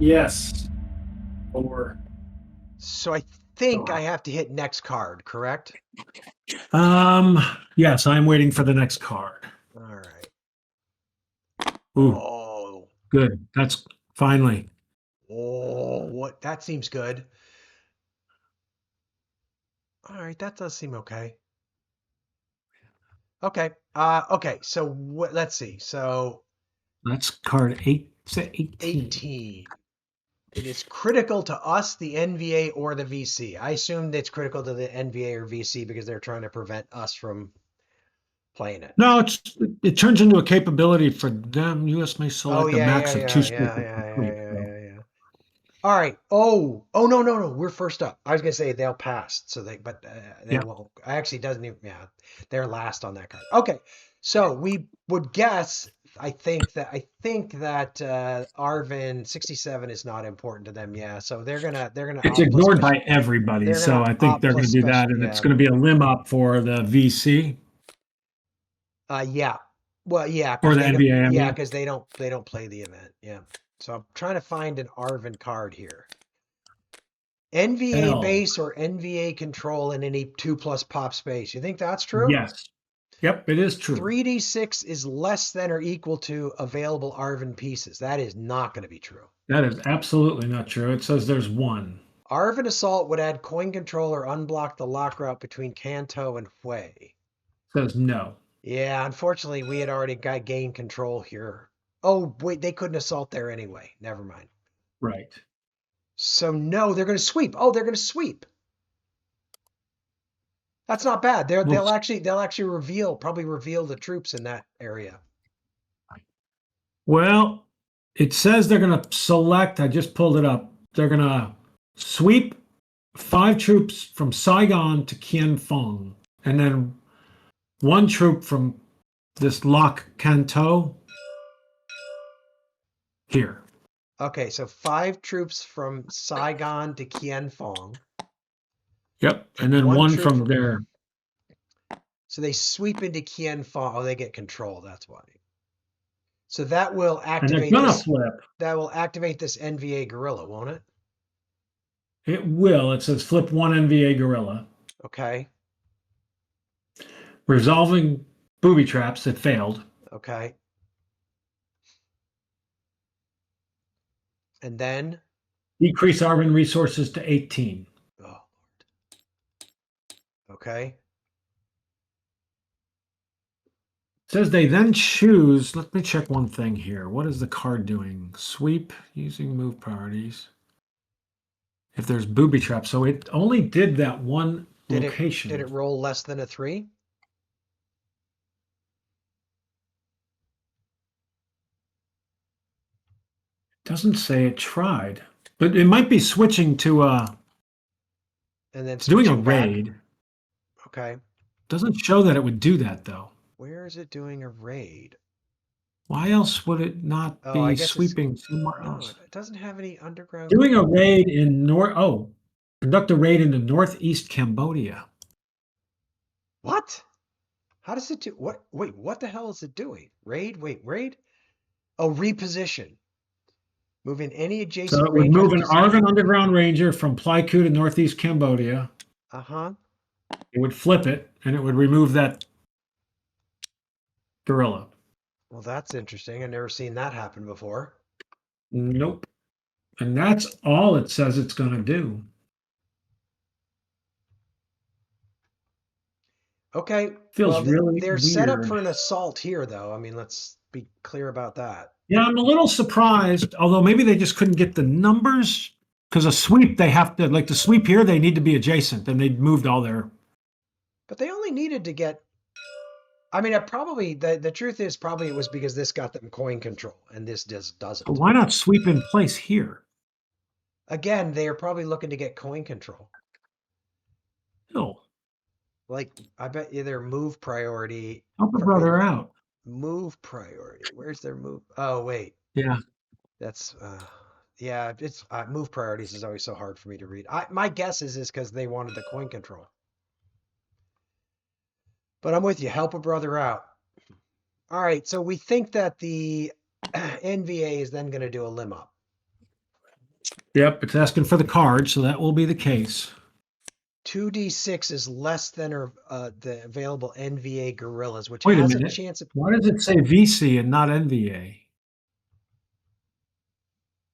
Yes. Or So I think I have to hit next card, correct? um yes, I'm waiting for the next card. All right. Ooh, Oh, good. That's finally. what? That seems good. All right, that does seem okay. Okay. Okay. So what? Let's see. So That's card 18. 18. It is critical to us, the NVA or the VC. I assume it's critical to the NVA or VC because they're trying to prevent us from playing it. No, it turns into a capability for them. US may Oh select a yeah, yeah, max of two yeah, yeah, sweepers per yeah, yeah, sweep. yeah, So yeah, yeah. All right. Oh, no, no, no. We're first up. I was gonna say they'll pass, so but they yeah, won't. Actually, doesn't even. Yeah, they're last on that card. Okay, so we would guess. I think that Arvin 67 is not important to them. Yeah, so they're gonna it's opt plus ignored special. by everybody. They're So gonna I think opt they're going plus to do that, special. and it's Yeah. going to be a limb up for the VC Yeah. Well, yeah, or because the they don't. NBA. I Yeah, mean, because they don't play the event. Yeah. So I'm trying to find an Arvin card here. NVA L. base or NVA control in any 2+ pop space. You think that's true? Yes. Yep, it is true. 3d6 is less than or equal to available Arvin pieces. That is not going to be true. That is absolutely not true. It says there's one. Arvin Assault would add coin control or unblock the lock route between Kanto and Hui. It says no. Yeah, unfortunately, we had already got gained control here. Oh, wait, they couldn't assault there anyway. Never mind. Right. So no, they're going to sweep. Oh, they're going to sweep. That's not bad. Well, They'll actually probably reveal the troops in that area. well, it says they're going to select. I just pulled it up. They're going to sweep 5 troops from Saigon to Kien Phong, and then 1 troop from this Lac Canto here. Okay, so 5 troops from Saigon to Kien Phong, Yep. And and then one one troop from from. there. So they sweep into Kien Phong. Oh, they get control. That's why. So that will And they're activate going to this. flip. That will activate this NVA gorilla, won't it? It will. It says flip 1 NVA gorilla. Okay. Resolving booby traps that failed. Okay. And then. Decrease Arvin resources to 18. Oh Lord. Okay. Says they then choose. Let me check one thing here. What is the card doing? Sweep using move priorities. If there's booby traps, so it only did that one Did it location. roll less than a 3? Doesn't say it tried, but it might be switching to And then it's doing a switching back. raid. Okay. Doesn't show that it would do that though. Where is it doing a raid? Why else would it not Oh, I be guess it's sweeping somewhere no, else? it doesn't have any underground. Doing a raid in conduct a raid into northeast Cambodia. What? How does it do? What? Wait, what the hell is it doing? Raid? Wait, raid? Oh, reposition. Moving any So adjacent it would ranger's move an position. Arvin Underground Ranger from Pleiku to northeast Cambodia. Uh-huh. It would flip it, and it would remove that gorilla. Well, that's interesting. I've never seen that happen before. Nope. And that's all it says it's going to do. Okay. Feels Well, really they're set up weird. for an assault here, though. I mean, let's be clear about that. Yeah, I'm a little surprised, although maybe they just couldn't get the numbers. Because a sweep, they have to, like the sweep here, they need to be adjacent, and they moved all their. But they only needed to get. I mean, the truth is probably it was because this got them coin control and this But doesn't. why not sweep in place here? Again, they are probably looking to get coin control. No. Like, I bet you their move priority. Help a Probably brother out. move priority. Where's their move? Oh, wait. Yeah. That's, yeah, it's move priorities is always so hard for me to read. My guess is because they wanted the coin control. But I'm with you. Help a brother out. All right. So we think that the NVA is then going to do a limb up. Yep, it's asking for the card, so that will be the case. 2d6 is less than or the available NVA gorillas, which Wait a has a minute. chance of. Why does it say VC and not NVA?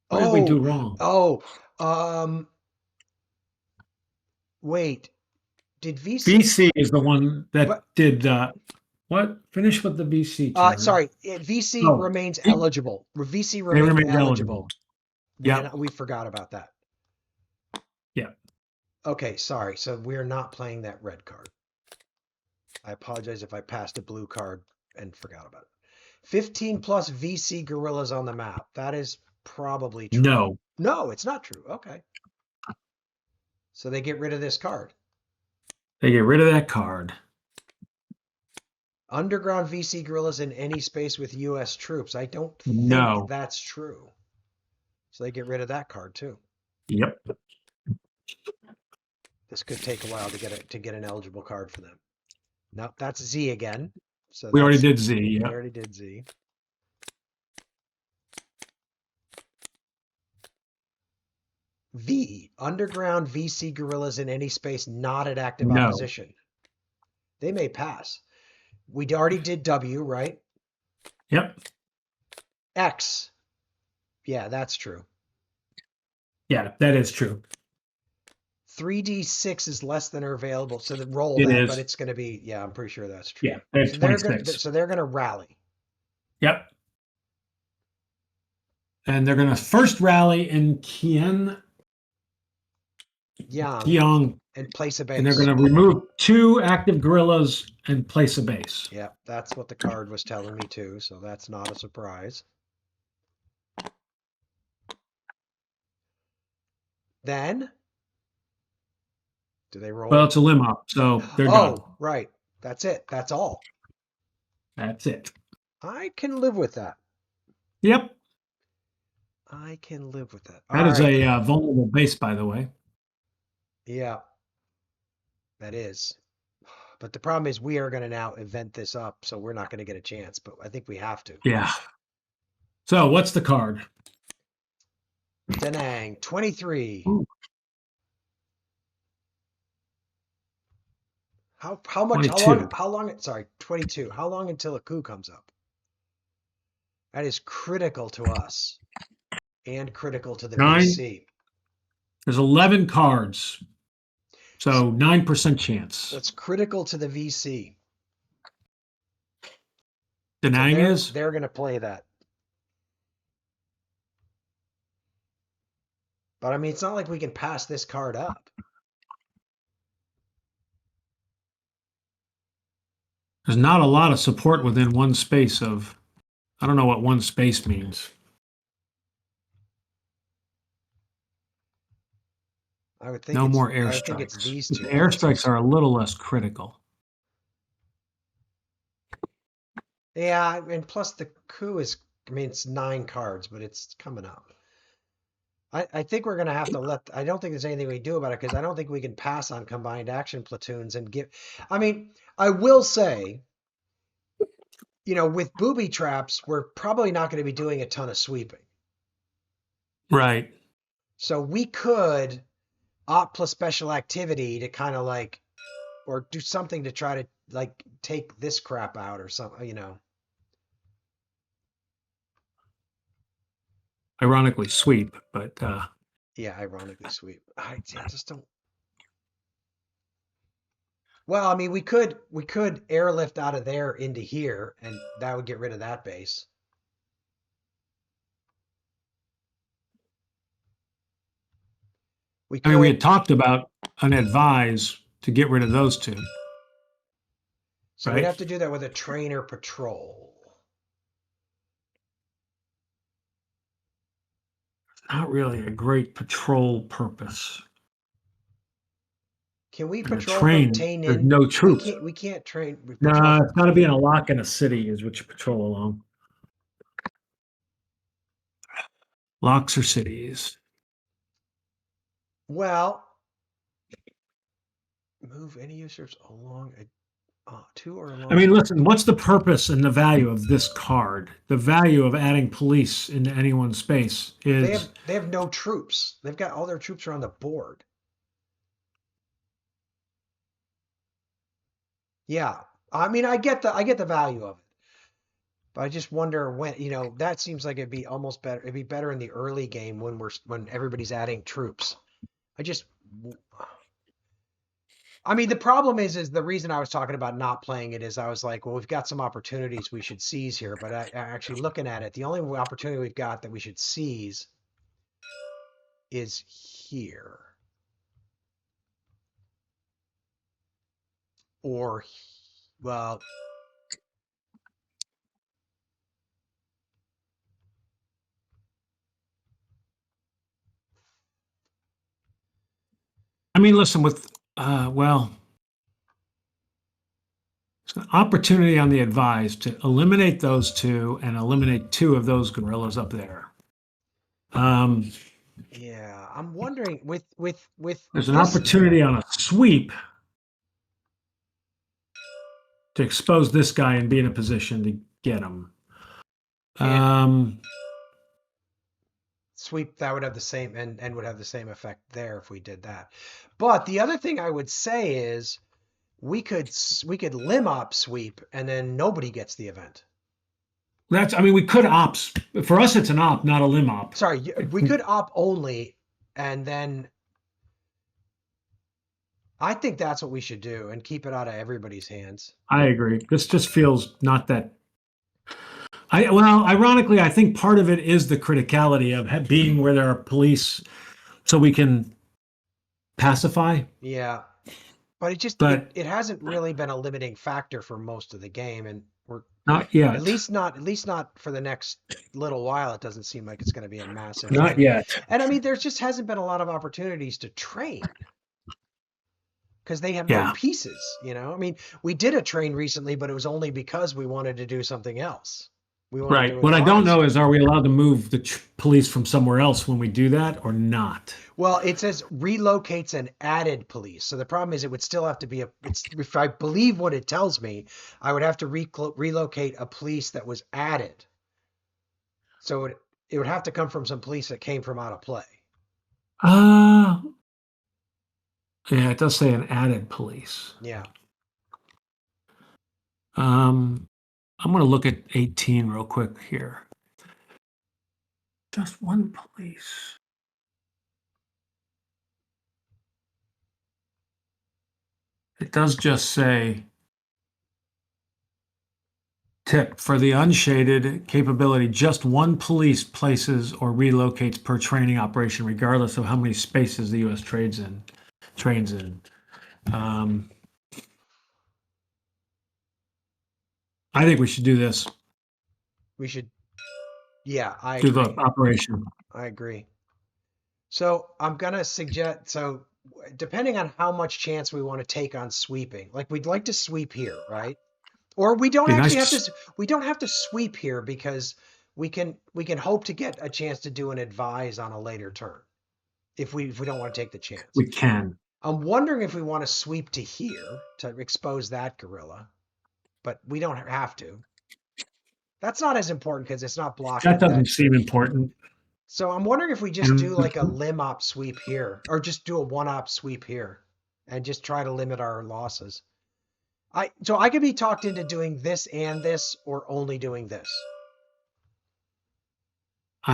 What did we do wrong? Um, wait. Did VC? VC is the one that But did what? Finish with the VC turn. sorry, VC Oh, remains it eligible. VC remained remains eligible. eligible. Yep. We forgot about that. Yeah. Okay, sorry. So we're not playing that red card. I apologize if I passed a blue card and forgot about it. 15 plus VC gorillas on the map. That is probably true. No. No, it's not true. Okay. So they get rid of this card. They get rid of that card. Underground VC guerrillas in any space with U.S. troops. I don't think No. that's true. So they get rid of that card too. Yep. This could take a while to get an eligible card for them. Nope, that's Z again. So We already that's, did Z. we Yeah. already did Z. V, underground VC guerrillas in any space not at active No. opposition. They may pass. We already did W, right? Yep. X. Yeah, that's true. Yeah, that is true. 3d6 is less than or available, so roll It that, is. but it's going to be, yeah, I'm pretty sure that's true. Yeah, that's So 26. they're going to rally. Yep. And they're going to first rally in Kiang And place a base. and they're going to remove 2 active guerrillas and place a base. Yeah, that's what the card was telling me too, so that's not a surprise. Then, do they roll? Well, it's a limb up, so they're done. Oh, right. That's it. That's all. That's it. I can live with that. Yep. I can live with that. That is a vulnerable base, by the way. Yeah, that is. But the problem is we are going to now event this up, so we're not going to get a chance, but I think we have to. Yeah. So what's the card? Da Nang, 23. Ooh. How much 22. how long sorry, 22. How long until a coup comes up? That is critical to us and critical to the 9. VC. There's 11 cards. So 9% chance. That's critical to the VC. Da Nang So is? they're going to play that. But I mean, it's not like we can pass this card up. There's not a lot of support within one space of, I don't know what one space means. I would think No more I would think it's airstrikes. these The two. airstrikes are a little less critical. Yeah, and plus the coup is, I mean, it's 9 cards, but it's coming up. I think we're going to have to I don't think there's anything we can do about it because I don't think we can pass on combined action platoons and give, I mean, I will say, with booby traps, we're probably not going to be doing a ton of sweeping. Right. So we could opt plus special activity to kind of or do something to try to take this crap out or something, Ironically sweep, but Yeah, ironically sweep. I just don't. Well, I mean, we could airlift out of there into here, and that would get rid of that base. We I mean, we could. had talked about an advise to get rid of those 2. So right? we'd have to do that with a trainer patrol. Not really a great patrol purpose. Can we And patrol train, from Tain there's in? no troops. We can't train. We No, patrol. it's got to be in a lock in a city is what you patrol along. Locks or cities. Well, move any users along two or I mean, along. listen, what's the purpose and the value of this card? The value of adding police into anyone's space is, They have no troops. They've got all their troops are on the board. Yeah. I mean, I get the value of it. But I just wonder when, that seems like it'd be almost better. It'd be better in the early game when everybody's adding troops. I just I mean, the problem is the reason I was talking about not playing it is I was like, well, we've got some opportunities we should seize here, but actually looking at it, the only opportunity we've got that we should seize is here. Or, well, I mean, listen, with, well, it's an opportunity on the advised to eliminate those two and eliminate two of those gorillas up there. Um, yeah, I'm wondering with there's an this, opportunity on a sweep to expose this guy and be in a position to get him. and Um, sweep that would have the same and would have the same effect there if we did that. But the other thing I would say is we could limb up sweep and then nobody gets the event. I mean, we could ops. For us, it's an op, not a limb op. Sorry, we could op only, and then I think that's what we should do and keep it out of everybody's hands. I agree. This just feels not that. Well, ironically, I think part of it is the criticality of being where there are police, so we can pacify. Yeah, but But it hasn't really been a limiting factor for most of the game, and we're not yet. at least not for the next little while. It doesn't seem like it's going to be a massive Not thing. yet. And I mean, there just hasn't been a lot of opportunities to train because they have no Yeah. pieces, I mean, we did a train recently, but it was only because we wanted to do something else. We wanted Right. to What I don't advise. know is, are we allowed to move the police from somewhere else when we do that or not? Well, it says relocates an added police. So the problem is it would still have to be if I believe what it tells me, I would have to relocate a police that was added. So it would have to come from some police that came from out of play. Uh, yeah, it does say an added police. Yeah. I'm going to look at 18 real quick here. Just one police. It does just say tip for the unshaded capability, just one police places or relocates per training operation, regardless of how many spaces the U.S. trains in. I think we should do this. We should. Yeah, I Do agree. the operation. I agree. So I'm gonna suggest. So depending on how much chance we want to take on sweeping, like we'd like to sweep here, right? Or we don't Be actually nice. have to. We don't have to sweep here because we can hope to get a chance to do an advise on a later turn if we don't want to take the chance. We can. I'm wondering if we want to sweep to here to expose that gorilla, but we don't have to. That's not as important because it's not That blocking doesn't that. seem important. So I'm wondering if we just do And like a limb op sweep here, or just do a one op sweep here, and just try to limit our losses. I could be talked into doing this and this, or only doing this.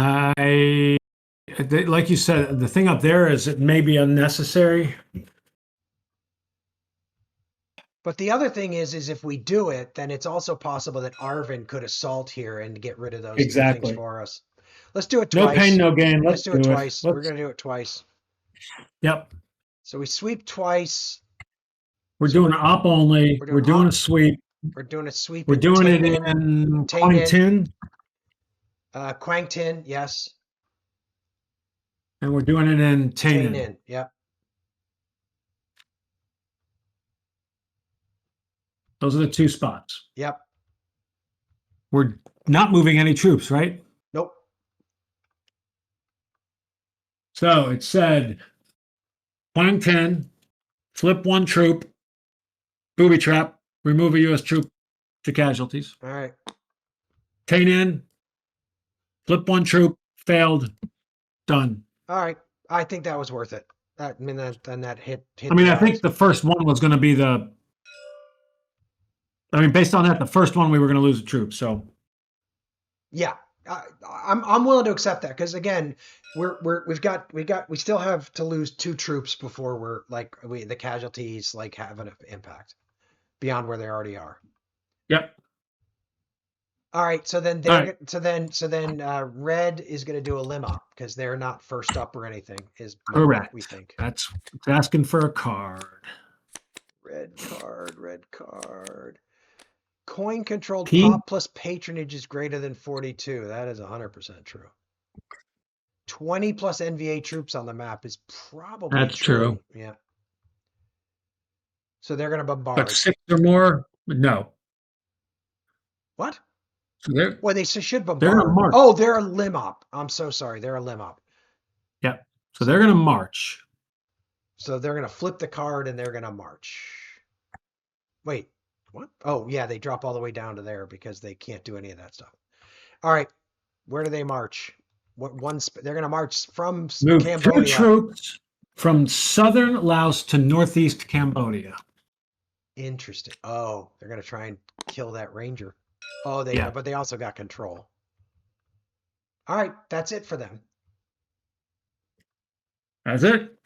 like you said, the thing up there is it may be unnecessary. But the other thing is if we do it, then it's also possible that Arvin could assault here and get rid of those two things Exactly. for us. Let's do it No pain, twice. no gain. Let's Let's do it do it. twice. We're gonna do it twice. Yep. So we sweep twice. We're So doing an op only. we're We're doing doing a op. sweep. We're doing a sweep We're in doing it Tain in Tain In, Tin, Quang Tin, yes. and we're doing it in Tain Tainan. In, yep. Those are the two spots. Yep. We're not moving any troops, right? Nope. So it said Quang 10, flip one troop, booby trap, remove a U.S. troop to casualties. All right. Tainan, flip one troop, failed, done. All right. I think that was worth it. That, I mean, that hit I mean, the I think odds. the first one was going to be based on that, the first one we were going to lose a troop. So Yeah, I'm willing to accept that because again, we still have to lose 2 troops before we're like the casualties like have an impact beyond where they already are. yep. All right, so then All right. red is going to do a limb up because they're not first up or anything. Is what Correct. we think. That's it's asking for a card. Red card, red card. Coin controlled P. pop plus patronage is greater than 42. That is 100% true. 20 plus NVA troops on the map is probably That's true. Yeah. So they're going to bombard. But 6 or more, no. What? So they're Well, they should they're going to bombard. march. Oh, they're a limb up. I'm so sorry. They're a limb up. Yep. So they're going to march. So they're going to flip the card and they're going to march. Wait, what? Oh, yeah, they drop all the way down to there because they can't do any of that stuff. All right. Where do they march? They're going to march from Move Cambodia. 2 troops from southern Laos to northeast Cambodia. Interesting. Oh, they're going to try and kill that ranger. Oh, Yeah. but they also got control. All right, that's it for them. That's it.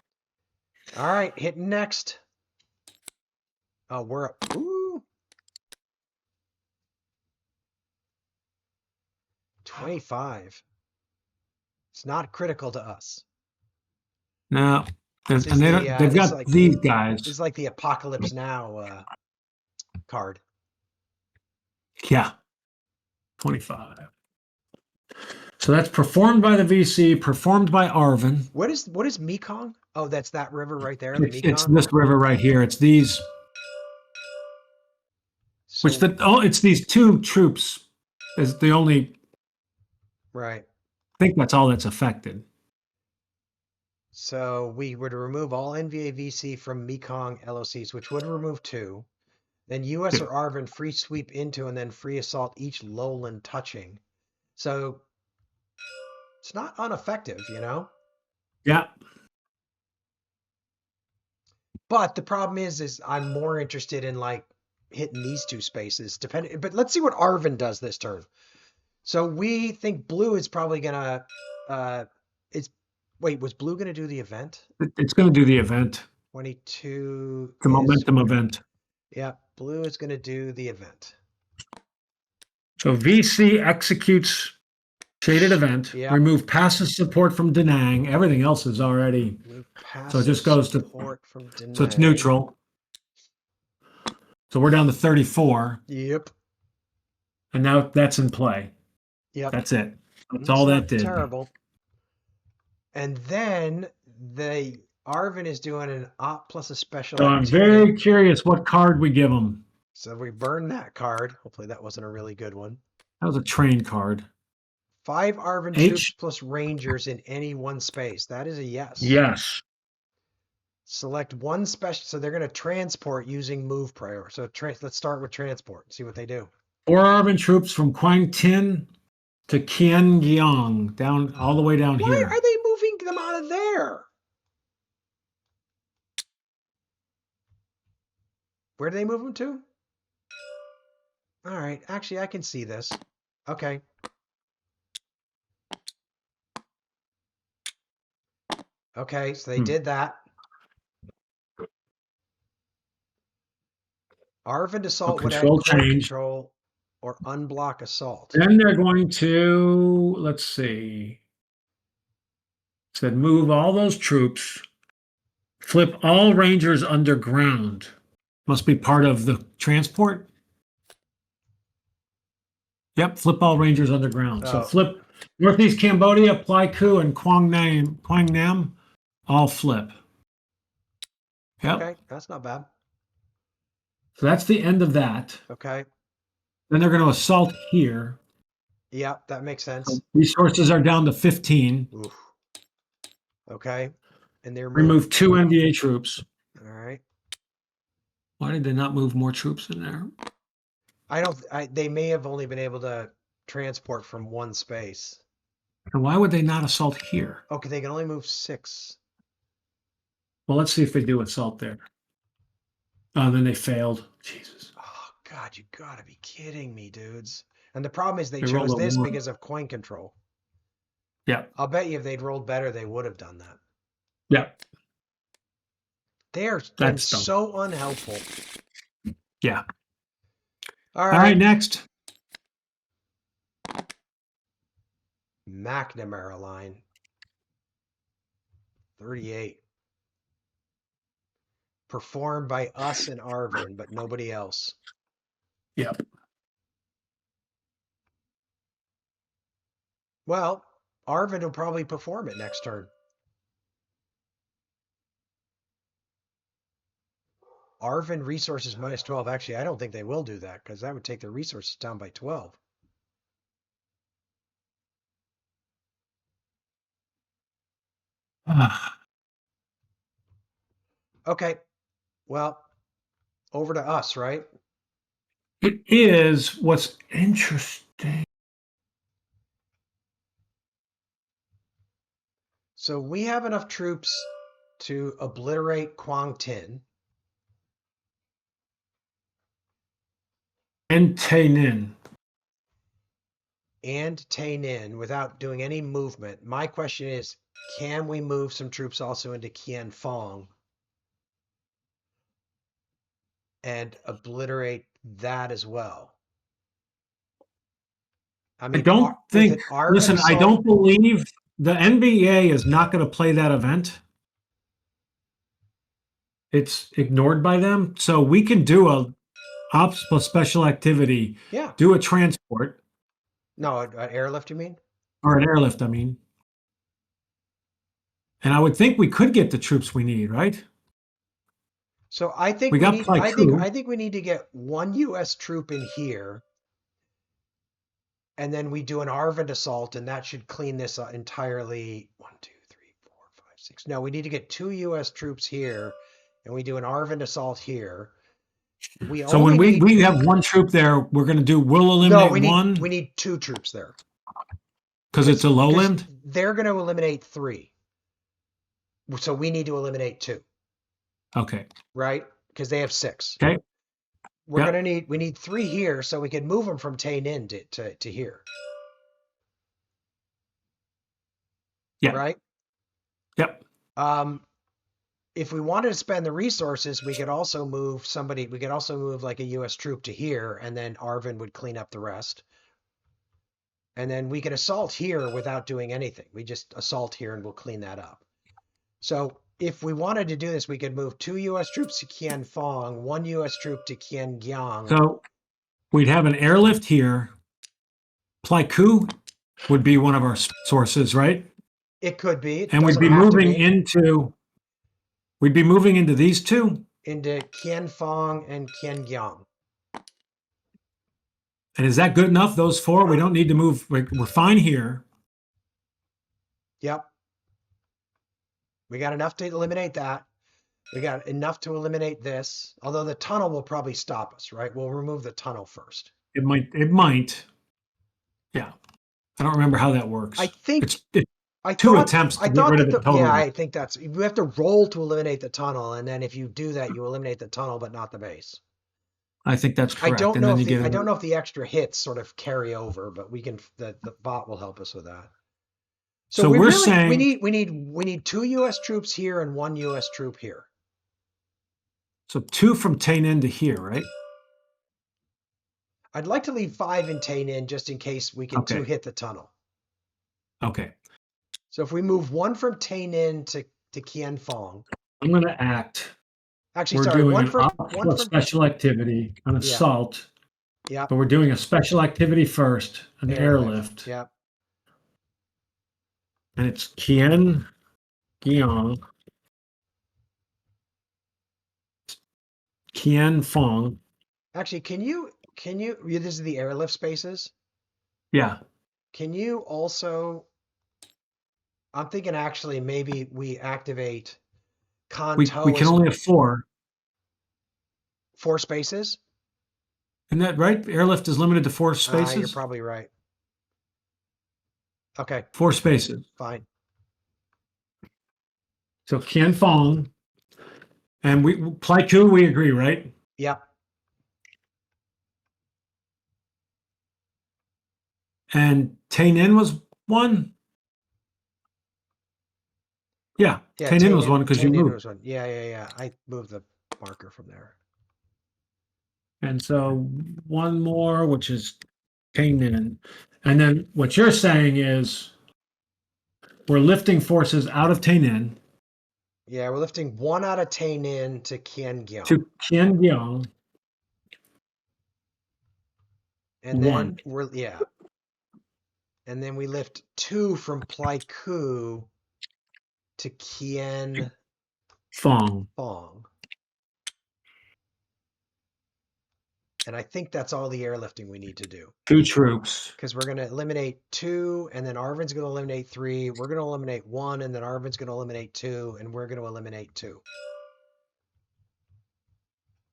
All right, hitting next. Oh, we're up. Ooh. 25. It's not critical to us. No. And This is they've this is got like these This guys. is like the Apocalypse Now card. Yeah. 25. So that's performed by the VC, performed by Arvin. What is Mekong? Oh, that's that river right there, It's Mekong. this river right here. It's these, So, it's these 2 troops is the only. right. I think that's all that's affected. So we would remove all NVA VC from Mekong LOCs, which would remove 2. Then US or Arvin free sweep into and then free assault each lowland touching. So it's not ineffective, you know? Yeah. But the problem is I'm more interested in like hitting these 2 spaces, but let's see what Arvin does this turn. So we think blue is probably gonna was blue gonna do the event? It's going to do the event. 22 The momentum event. Yeah, blue is gonna do the event. So VC executes shaded event. Yep. Remove passive support from Da Nang. Everything else is already. So it just goes to. From So it's neutral. So we're down to 34. Yep. And now that's in play. Yep. That's it. That's all that did. Terrible. And then the Arvin is doing an op plus a special. So I'm very curious what card we give them. So we burn that card. Hopefully that wasn't a really good one. That was a train card. 5 Arvin troops plus rangers in any one space. That is a yes. Yes. Select one special. So they're going to transport using move prayer. So let's start with transport. See what they do. 4 Arvin troops from Quang Tin to Kien Giang, down all the way down Why here. are they moving them out of there? Where do they move them to? All right. Actually, I can see this. Okay. Okay, so they did that. Arvin assault would add control or unblock assault. Then they're going to, let's see. It said move all those troops. Flip all rangers underground. Must be part of the transport. Yep, flip all rangers underground. So flip Northeast Cambodia, Pleiku, and Quang Nam all flip. Yep. Okay, that's not bad. So that's the end of that. Okay. Then they're going to assault here. Yep, that makes sense. So resources are down to 15. Oof. Okay. And they're remove 2 NVA troops. All right. Why did they not move more troops in there? They may have only been able to transport from one space. And why would they not assault here? Okay, they can only move 6. Well, let's see if they do assault there. Oh, then they failed. Jesus. Oh God, you gotta be kidding me, dudes. And the problem is they They rolled chose a this 1. because of coin control. Yeah. I'll bet you if they'd rolled better, they would have done that. Yeah. They are been That's dumb. so unhelpful. Yeah. All All right, right, next. McNamara line. 38. Performed by us and Arvin, but nobody else. Yep. Well, Arvin will probably perform it next turn. Arvin resources minus 12. Actually, I don't think they will do that because that would take their resources down by 12. Okay. Well, over to us, right? It is. What's interesting. So we have enough troops to obliterate Quang Tin. And Tainan. And Tainan without doing any movement. My question is, can we move some troops also into Qian Fong and obliterate that as well? I I mean, don't with think, an Arvin listen, I assault, don't believe the NBA is not going to play that event. It's ignored by them. So we can do a ops plus special activity, yeah. do a transport No, an airlift, you mean? or an airlift, I mean. And I would think we could get the troops we need, right? So I think We we got need. I Plyku. think we need to get one U.S. troop in here, and then we do an Arvin assault, and that should clean this entirely. 1, 2, 3, 4, 5, 6. No, we need to get 2 U.S. troops here, and we do an Arvin assault here. We So when only need. we have one troop there, we're going to do, we'll No, eliminate we one need 2 troops there because it's a because lowland. they're going to eliminate 3, so we need to eliminate 2, Okay. right? Because they have 6. Okay. We're Yep. gonna need. We need 3 here, so we can move them from Tainan to here. Yep. Right? Yep. If we wanted to spend the resources, we could also move somebody. We could also move like a U.S. troop to here, and then Arvin would clean up the rest. And then we could assault here without doing anything. We just assault here, and we'll clean that up. So if we wanted to do this, we could move 2 U.S. troops to Qian Fong, 1 U.S. troop to Qian Gyang. So we'd have an airlift here. Plyku would be one of our sources, right? It could be. It And doesn't have to be. We'd be moving into these two. Into Qian Fong and Qian Gyang. And is that good enough? Those 4? We don't need to move. We're fine here. Yep. We got enough to eliminate that. We got enough to eliminate this. Although the tunnel will probably stop us, right? We'll remove the tunnel first. It might. Yeah. I don't remember how that works. I think It's I 2 thought attempts to I get thought rid of that it the yeah, totally. I think that's you have to roll to eliminate the tunnel, and then if you do that, you eliminate the tunnel, but not the base. I think that's I correct. don't And know then if you the get I don't know if the extra hits sort of carry over, but we can the bot will help us with that. So we we're really saying we need 2 U.S. troops here and 1 U.S. troop here. so 2 from Tainan to here, right? I'd like to leave 5 in Tainan just in case we can 2 Okay. hit the tunnel. Okay. So if we move 1 from Tainan to Qian Fong. I'm going to act. Actually, We're sorry, doing one an from special activity, an assault. Yeah. But we're doing a special activity first, an airlift. Yeah. And it's Qian Gyang, Qian Fong. Actually, can you this is the airlift spaces? Yeah. Can you also I'm thinking actually maybe we activate We can only have 4. 4 spaces. Isn't that right? Airlift is limited to 4 You're spaces. probably right. Okay, 4 spaces. fine. So Qian Fong, and we Pleiku, we agree, right? Yep. And Tainan was 1. Yeah, Yeah, Tainan was 1 because you Tainan moved. was 1. Yeah. I moved the marker from there. And so one more, which is Tainan. And then what you're saying is we're lifting forces out of Tainan Yeah, we're lifting 1 out of Tainan to Kiangyang. to Qiangyang, And then 1. And then we lift 2 from Pleiku to Qian Fong. Fong. And I think that's all the airlifting we need to do. 2 troops. Because we're going to eliminate 2, and then Arvin's going to eliminate 3. We're going to eliminate 1, and then Arvin's going to eliminate 2, and we're going to eliminate 2.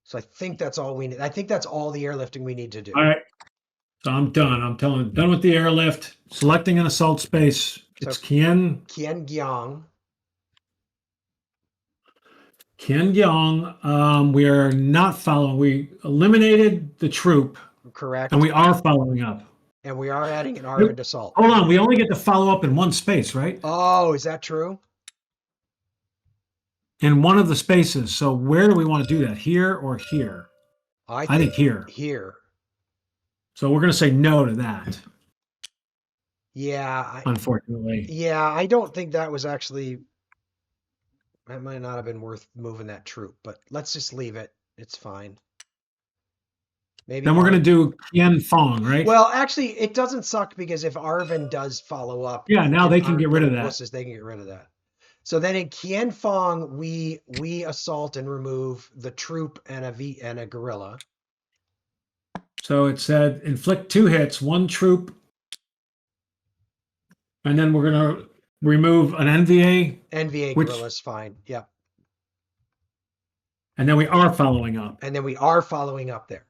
So I think that's all we need. I think that's all the airlifting we need to do. All right. So I'm done. I'm done with the airlift. Selecting an assault space. It's Qiangyang. Qiangyang. We are not following. We eliminated the troop. Correct. And we are following up. And we are adding an Arvind assault. Hold on. We only get to follow up in 1 space, right? Oh, is that true? In 1 of the spaces. So where do we want to do that? Here or here? I think here. Here. So we're going to say no to that. Yeah. Unfortunately. Yeah, I don't think that was actually. That might not have been worth moving that troop, but let's just leave it. It's fine. Maybe Then we're going to do Qian Fong, right? Well, actually, it doesn't suck because if Arvin does follow up, yeah, now they can get rid of that. They can get rid of that. So then in Qian Fong, we assault and remove the troop and a guerrilla. So it said inflict 2 hits, 1 troop, and then we're going to remove an NVA. NVA guerrilla is fine. Yep. And then we are following up. There.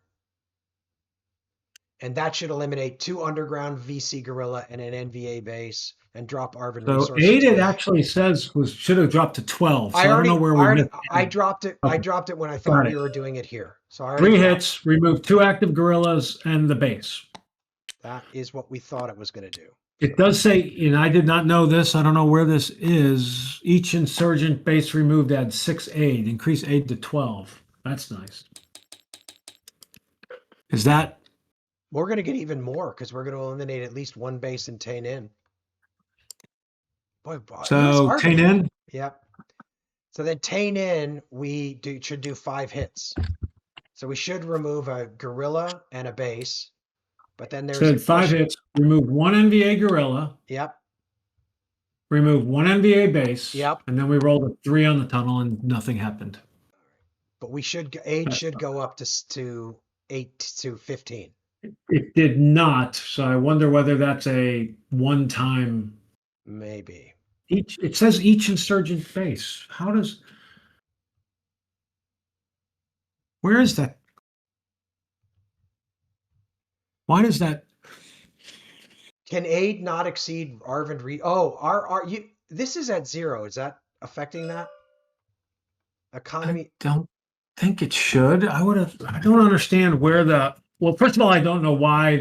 And that should eliminate 2 underground VC guerrilla and an NVA base and drop Arvin so resources. 8 it actually says should have dropped to 12. So I don't know where we I dropped it. Okay. I dropped it when I thought we were doing it here. So 3 hits, remove 2 active guerrillas and the base. That is what we thought it was going to do. It does say, and I did not know this, I don't know where this is. Each insurgent base removed adds 6 aid, increase aid to 12. That's nice. Is that? We're going to get even more because we're going to eliminate at least 1 base in Tainan. Boy, so Tainan? Yep. So then Tainan, should do 5 hits. So we should remove a guerrilla and a base. But then there's said 5 hits, remove 1 NVA guerrilla. Yep. Remove 1 NVA base. Yep. And then we rolled a 3 on the tunnel and nothing happened. But aid should go up to 8 to 15. It did not. So I wonder whether that's a one-time. Maybe. It says each insurgent base. Where is that? Why does that? Can aid not exceed Arvind this is at 0. Is that affecting that? Economy. I don't think it should. I don't understand where well, first of all, I don't know why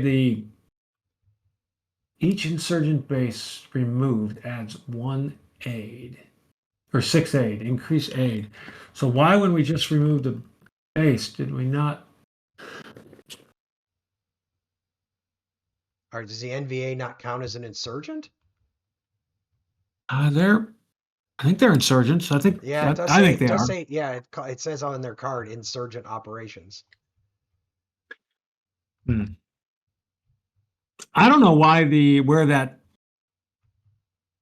each insurgent base removed adds 1 aid or 6 aid, increase aid. So why, when we just removed the base, did we not? Or does the NVA not count as an insurgent? I think they're insurgents. I think. Yeah, it does I think they are. It says on their card, insurgent operations. I don't know where that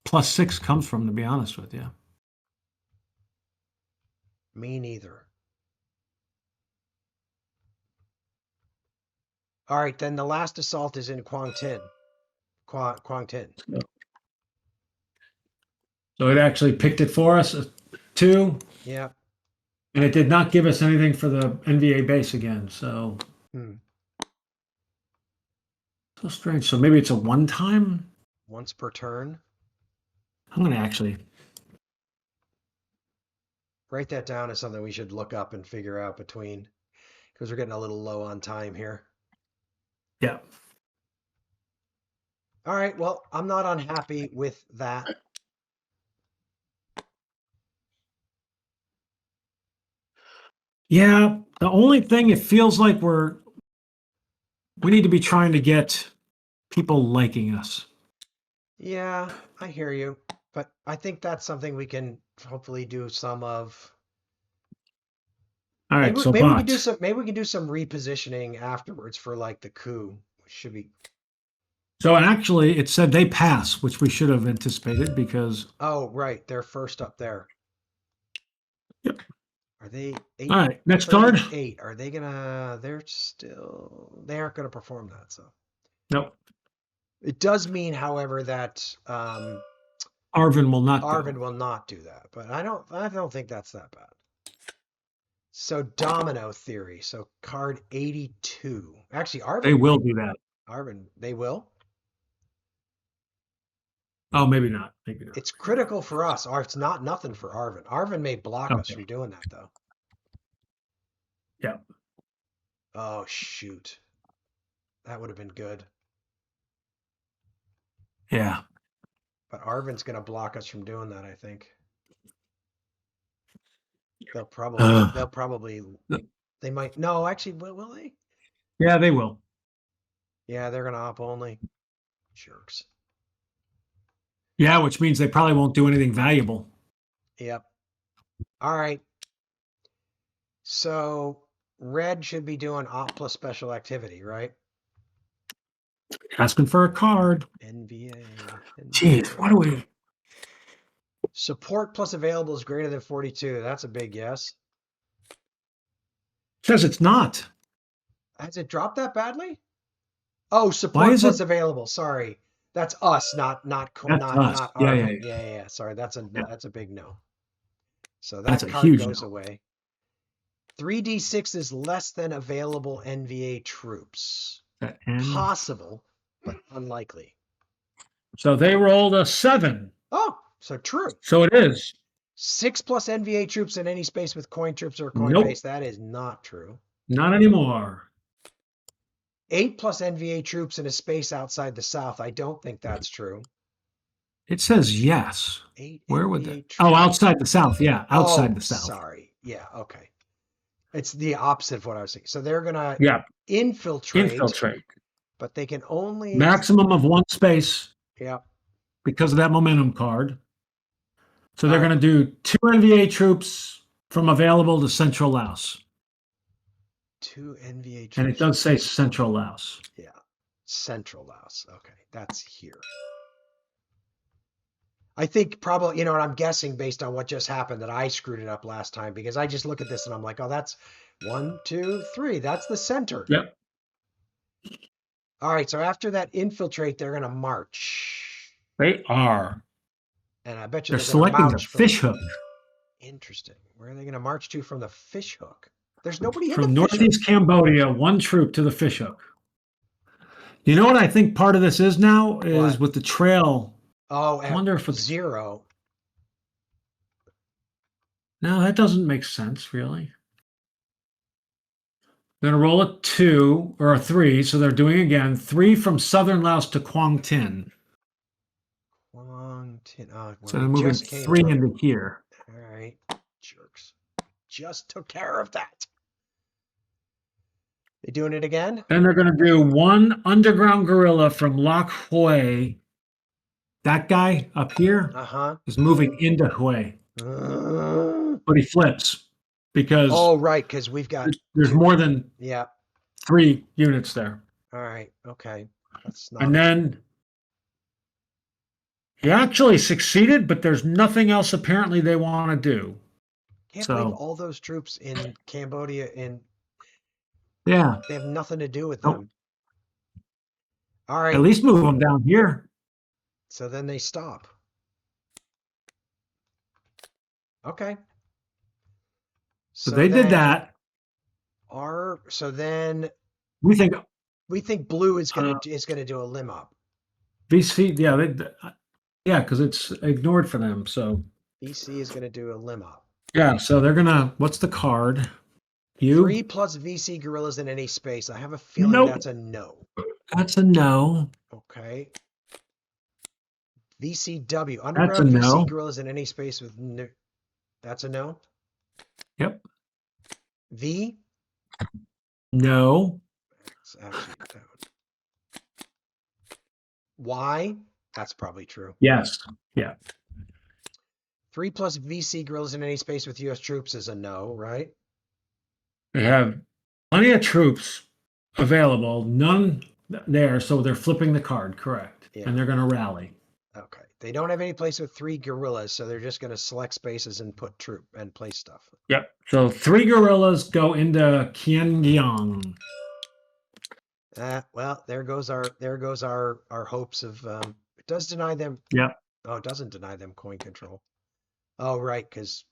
+6 comes from, to be honest with you. Me neither. All right, then the last assault is in Quang Tin. So it actually picked it for us, 2. Yeah. And it did not give us anything for the NVA base again, so so strange. So maybe it's a one-time? Once per turn. I'm gonna actually Write that down as something we should look up and figure out between, because we're getting a little low on time here. yeah. All right, well, I'm not unhappy with that. Yeah, the only thing it feels like we need to be trying to get people liking us. Yeah, I hear you, but I think that's something we can hopefully do some of. All right, so Maybe we can do but some. Maybe we can do some repositioning afterwards for like the coup, which should be. so actually it said they pass, which we should have anticipated because Oh, right, they're first up there. yep. Are they eight? All right, next 30 card. to 8. Are they gonna? They're still. They aren't gonna perform that. So Nope. it does mean, however, that Arvin will not Arvin go. will not do that. But I don't think that's that bad. So domino theory. So card 82. Actually, They Arvin will might. do that. Arvin, they will. Oh, maybe not. Maybe not. It's critical for us. Or it's not nothing for Arvin. Arvin may block us Okay. from doing that though. Yeah. Oh shoot. That would have been good. Yeah. But Arvin's gonna block us from doing that, I think. They'll probably they might no, actually will they? Yeah, they will. Yeah, they're gonna op only. Jerks. Yeah, which means they probably won't do anything valuable. Yep. All right. So red should be doing op plus special activity, right? Asking for a card. NVA. Jeez, what do we? Support plus available is greater than 42. That's a big yes. Says it's not. Has it dropped that badly? Oh, Why support is plus it? available. Sorry. That's us, not That's us. Yeah, yeah, Arvin. yeah. Yeah. Sorry, that's Yeah. a big no. So That's that a card huge goes no. away. 3d6 is less than available NVA troops. That N. Possible, but unlikely. So they rolled a 7. Oh, so true. So it is. 6 plus NVA troops in any space with coin troops or coin Nope. base. That is not true. Not anymore. 8 plus NVA troops in a space outside the South. I don't think that's true. It says yes. 8 Where would NVA that? troops. Oh, outside the South. Yeah, outside Oh, the South. sorry. Yeah, okay. It's the opposite of what I was saying. So they're gonna Yeah. infiltrate, Infiltrate. but they can only. Maximum of 1 space Yeah. because of that momentum card. So they're All going to do 2 NVA troops from available to Central Laos. 2 NVA troops. And it does say Central Laos. Yeah. Central Laos. Okay. That's here. I think probably, you know, and I'm guessing based on what just happened that I screwed it up last time because I just look at this and I'm like, oh, that's 1, 2, 3. That's the center. Yep. All right. So after that infiltrate, they're going to march. They are. And I bet you They're they're going to selecting the march fish hook Interesting. Where are they going to march to from the fish hook? There's nobody in the from fish hook. northeast Cambodia, 1 troop to the fish hook. You know what I think part of this is now is What? with the trail. Oh, I wonder if it's 0. No, that doesn't make sense, really. They're going to roll a 2 or a 3, so they're doing again 3 from southern Laos to Quang Tin. Quang Tin. Oh, So they're moving 3 into here. All right, jerks. Just took care of that. They doing it again? Then they're going to do 1 underground guerrilla from Lac Hue. That guy up here is moving into Hue. But he flips because oh, right, because we've got there's more than 3 units there. All right, okay. That's not. And then he actually succeeded, but there's nothing else apparently they want to do. Can't believe all those troops in Cambodia they have nothing to do with them. All right. At least move them down here. So then they stop. Okay. So they did that. So then We think we think blue is gonna do a limb up. VC, yeah, because it's ignored for them. So VC is gonna do a limb up. yeah, so they're gonna. What's the card? 3 plus VC gorillas in any space. I have a feeling Nope. that's a no. That's a no. Okay. VCW. That's a Underground VC no. gorillas in any space with no. That's a no. Yep. V. No. It's actually that Y. That's probably true. Yes. Yeah. 3 plus VC gorillas in any space with U.S. troops is a no, right? They have plenty of troops available, none there, so they're flipping the card, correct. Yeah. And they're going to rally. Okay. They don't have any place with 3 gorillas, so they're just going to select spaces and put troop and place stuff. Yep. So 3 guerrillas go into Kiangyang. Well, there goes our hopes of it does deny them. Yep. Oh, it doesn't deny them coin control. Oh, right, because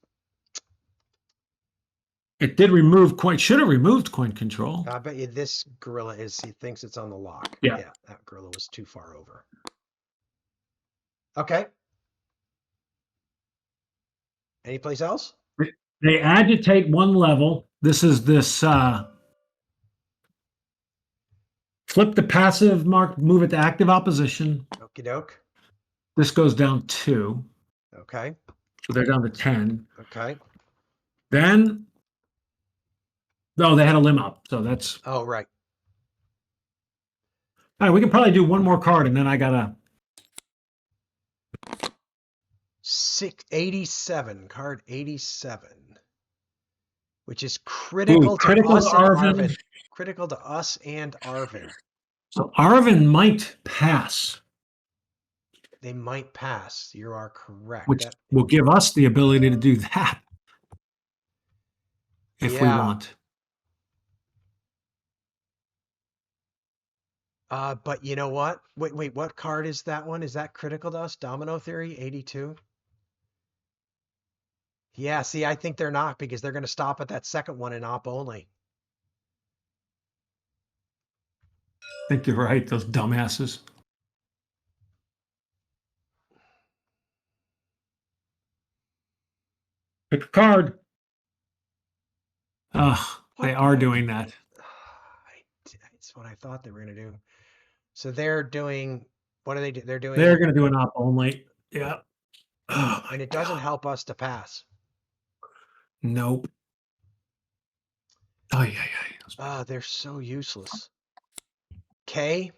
It did remove coin, should have removed coin control. I bet you this gorilla he thinks it's on the lock. Yeah. Yeah, that gorilla was too far over. Okay. Any place else? They agitate one level. This is flip the passive mark, move it to active opposition. Okie doke. This goes down 2. Okay. So they're down to 10. Okay. Then, no, they had a limb up. So that's, Oh, right. all right, we can probably do one more card and then I got to. 87, card 87, which is critical to critical us to and Arvin. Arvin. Critical to us and Arvin. So Arvin might pass, They might pass. You are correct. which will give us the ability to do that if we want. But you know what? Wait, what card is that one? Is that critical to us? Domino Theory, 82? Yeah, see, I think they're not because they're going to stop at that second one in op only. I think you're right, those dumbasses. Pick a card. They are doing that. It's what I thought they were going to do. So they're doing, what do they do? They're doing. They're going to do an op only. Yeah. Oh, and it doesn't help us to pass. Nope. Oh, yeah. They're so useless. K.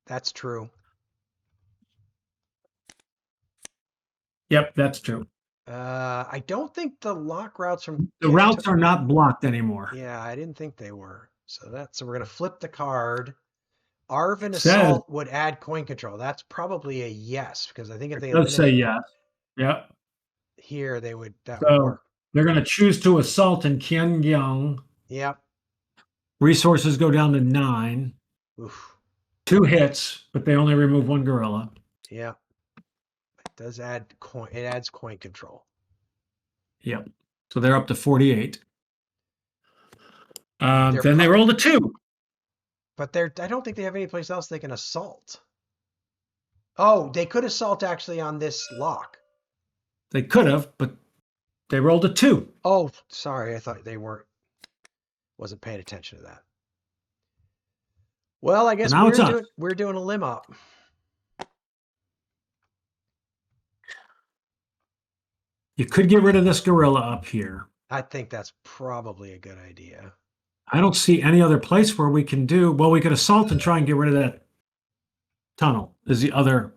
That's true. Yep, that's true. I don't think the lock routes from the routes are not blocked anymore. Yeah, I didn't think they were. So we're gonna flip the card. Arvin Assault would add coin control. That's probably a yes, because I think if they let's say yes. Yeah. Here they would would work. They're gonna choose to assault in Kiangyang. Yep. Resources go down to 9. Oof. 2 hits, but they only remove 1 gorilla. Yeah. It does add coin. It adds coin control. Yep. So they're up to 48. Then they rolled a 2. But I don't think they have any place else they can assault. Oh, they could assault actually on this lock. They could have, but they rolled a 2. Oh, sorry. I thought they wasn't paying attention to that. Well, I guess we're doing a limb up. You could get rid of this gorilla up here. I think that's probably a good idea. I don't see any other place where we can do, well, we could assault and try and get rid of that tunnel is the other.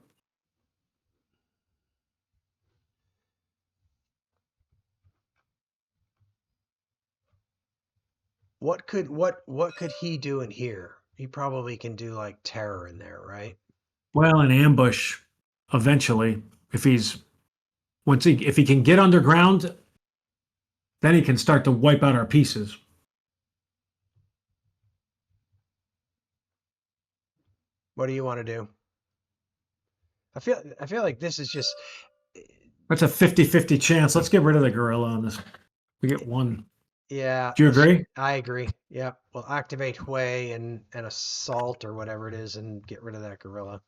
What could he do in here? He probably can do like terror in there, right? Well, an ambush eventually, if he can get underground, then he can start to wipe out our pieces. What do you want to do? I feel like this is just. That's a 50-50 chance. Let's get rid of the gorilla on this. We get one. Yeah. Do you agree? I agree. Yeah. We'll activate Hui and assault or whatever it is and get rid of that gorilla.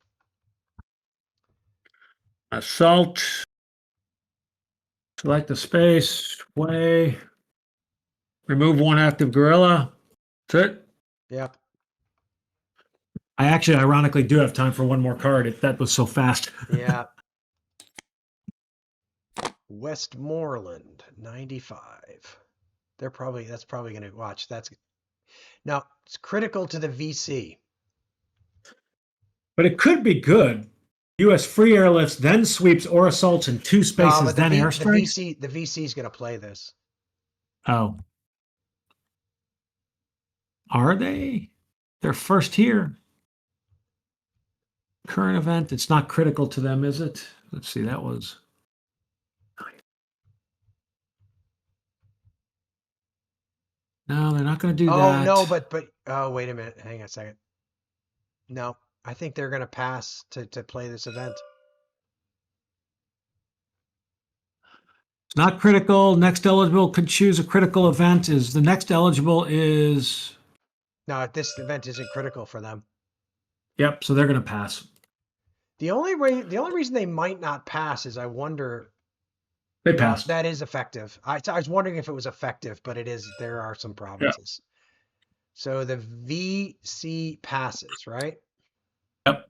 Assault. Select the space. Way. Remove one active gorilla. That's it. Yep. I actually, ironically, do have time for one more card. If that was so fast. Yeah. Westmoreland, 95. That's probably going to watch. Now it's critical to the VC. But it could be good. U.S. free airlifts, then sweeps or assaults in two spaces, but then airstrikes. The VC is going to play this. Oh. Are they? They're first here. Current event. It's not critical to them, is it? Let's see. That was. No, they're not going to do that. Oh, no, but oh, wait a minute. Hang on a second. No, I think they're going to pass to play this event. It's not critical. Next eligible could choose a critical event. Is the next eligible is. No, this event isn't critical for them. Yep. So they're going to pass. The only reason they might not pass is I wonder. They passed. That is effective. I was wondering if it was effective, but it is. There are some provinces. Yeah. So the VC passes, right? Yep.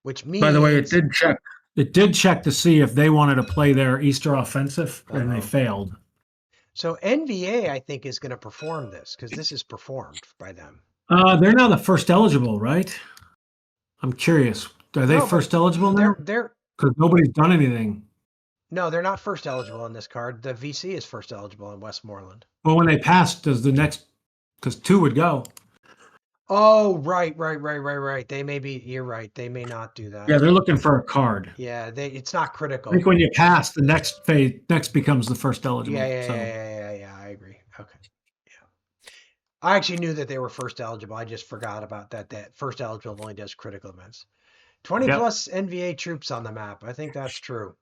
Which means. By the way, it did check. It did check to see if they wanted to play their Easter offensive, and they failed. So NVA, I think, is going to perform this because this is performed by them. They're now the first eligible, right? I'm curious. Are they first eligible now? They're because nobody's done anything. No, they're not first eligible on this card. The VC is first eligible in Westmoreland. Well, when they pass, does the next? Because two would go. Oh, right. They may be. You're right. They may not do that. Yeah, they're looking for a card. Yeah, it's not critical. I think when you pass, the next becomes the first eligible. Yeah. I agree. Okay. Yeah. I actually knew that they were first eligible. I just forgot about that. That first eligible only does critical events. 20 plus NVA troops on the map. I think that's true.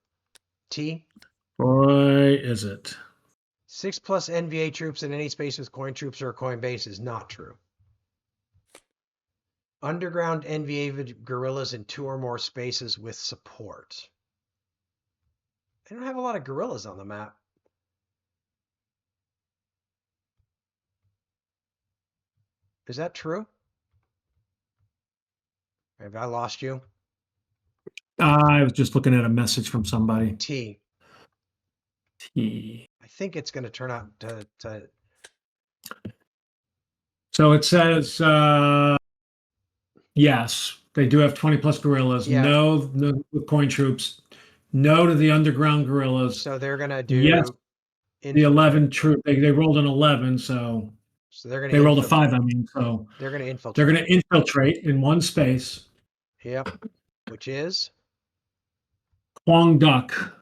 T. Boy, is it. 6 plus NVA troops in any space with coin troops or a coin base is not true. Underground NVA guerrillas in 2 or more spaces with support. They don't have a lot of guerrillas on the map. Is that true? Have I lost you? I was just looking at a message from somebody. T. I think it's going to turn out to... So it says, yes, they do have 20 plus guerrillas. Yeah. No coin troops. No to the underground guerrillas. So they're going to do... Yes, the 11 troop. They rolled an 11, so they're going to... They rolled a 5, I mean, so... They're going to infiltrate. They're going to infiltrate in one space. Yep. Which is? Quang Duc.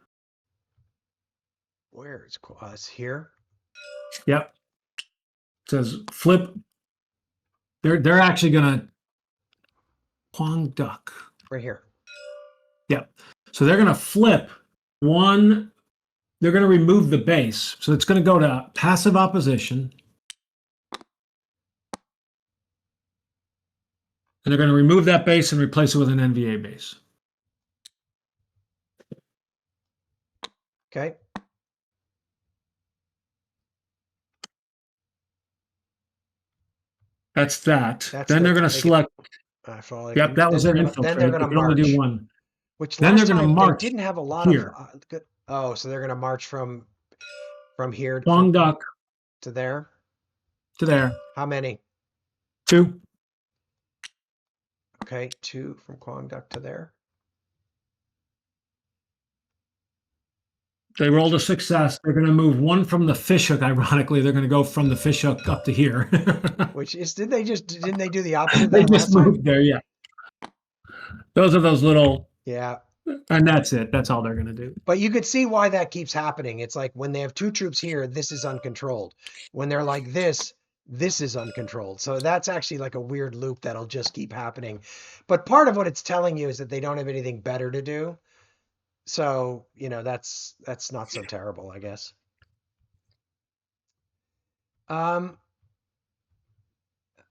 Where is it's here? Yep. It says flip. They're actually gonna Quang Duc. Right here. Yep. So they're gonna flip one. They're gonna remove the base. So it's gonna go to passive opposition. And they're gonna remove that base and replace it with an NVA base. Okay. That's that. Then they're going to select. Yep, that was their infiltrate. Then they're going to march. Only do one. Which then they're going to march. They didn't have a lot here. Of. So they're going to march from here Quang Duc to there. To there. How many? 2. Okay, 2 from Quang Duc to there. They rolled a success. They're going to move 1 from the fishhook. Ironically, they're going to go from the fishhook up to here. Which is, didn't they do the opposite? They just moved there, yeah. Those are those little. Yeah. And that's it. That's all they're going to do. But you could see why that keeps happening. It's like when they have 2 troops here, this is uncontrolled. When they're like this is uncontrolled. So that's actually like a weird loop that'll just keep happening. But part of what it's telling you is that they don't have anything better to do. So, that's not so terrible, I guess. Um,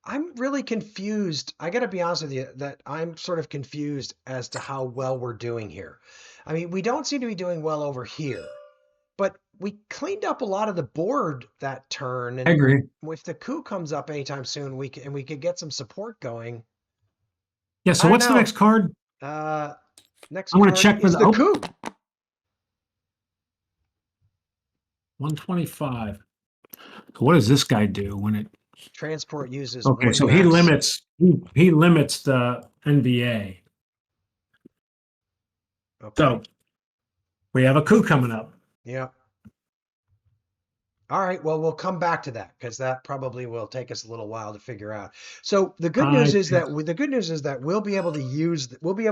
I'm really confused. I got to be honest with you that I'm sort of confused as to how well we're doing here. I mean, we don't seem to be doing well over here, but we cleaned up a lot of the board that turn, I and agree. if the coup comes up anytime soon, we could get some support going. Yeah. I So don't what's the next know. card? Uh, Next I'm going to card check for is the the coup. 125. So what does this guy do when it? Transport uses Okay, one so he max. limits he limits the NBA. Okay. So we have a coup coming up. Yeah. All right, well, we'll come back to that because that probably will take us a little while to figure out. So the good I news is that we'll be able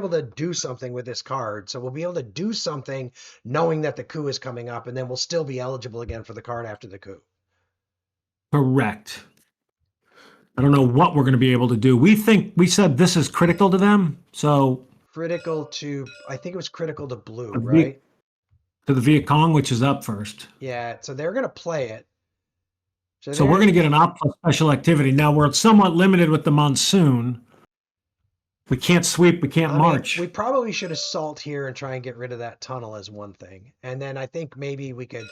to do something with this card. So we'll be able to do something knowing that the coup is coming up, and then we'll still be eligible again for the card after the coup. correct. I don't know what we're going to be able to do. We said this is critical to them, so Critical to, I think it was critical to blue, the Viet, right? to the Viet Cong, which is up first. Yeah, so they're gonna play it. So So we're they're, going to get an op plus special activity. Now we're somewhat limited with the monsoon. We can't sweep. We can't I mean, we march. probably should assault here and try and get rid of that tunnel as one thing. And then I think maybe we could,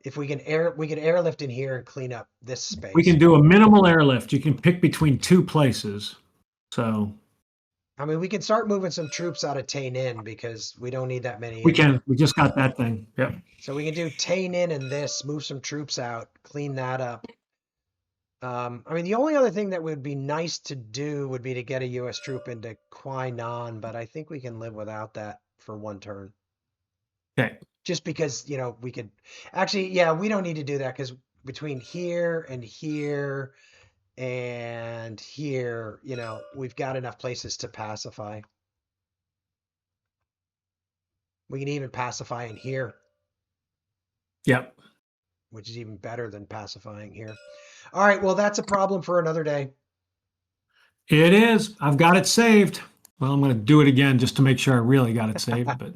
if we could airlift in here and clean up this We space. can do a minimal airlift. You can pick between two places. So I mean, we can start moving some troops out of Tain In because we don't need that many we in can. there. We just got that thing. Yep. So we can do Tain In and this, move some troops out, clean that up. I mean, the only other thing that would be nice to do would be to get a U.S. troop into Quai Nan, but I think we can live without that for one turn. Okay. Just because, we could actually, yeah, we don't need to do that because between here and here and here, we've got enough places to pacify. We can even pacify in here, Yep. which is even better than pacifying here. All right, well, that's a problem for another day. It is. I've got it saved. Well, I'm going to do it again just to make sure I really got it saved. But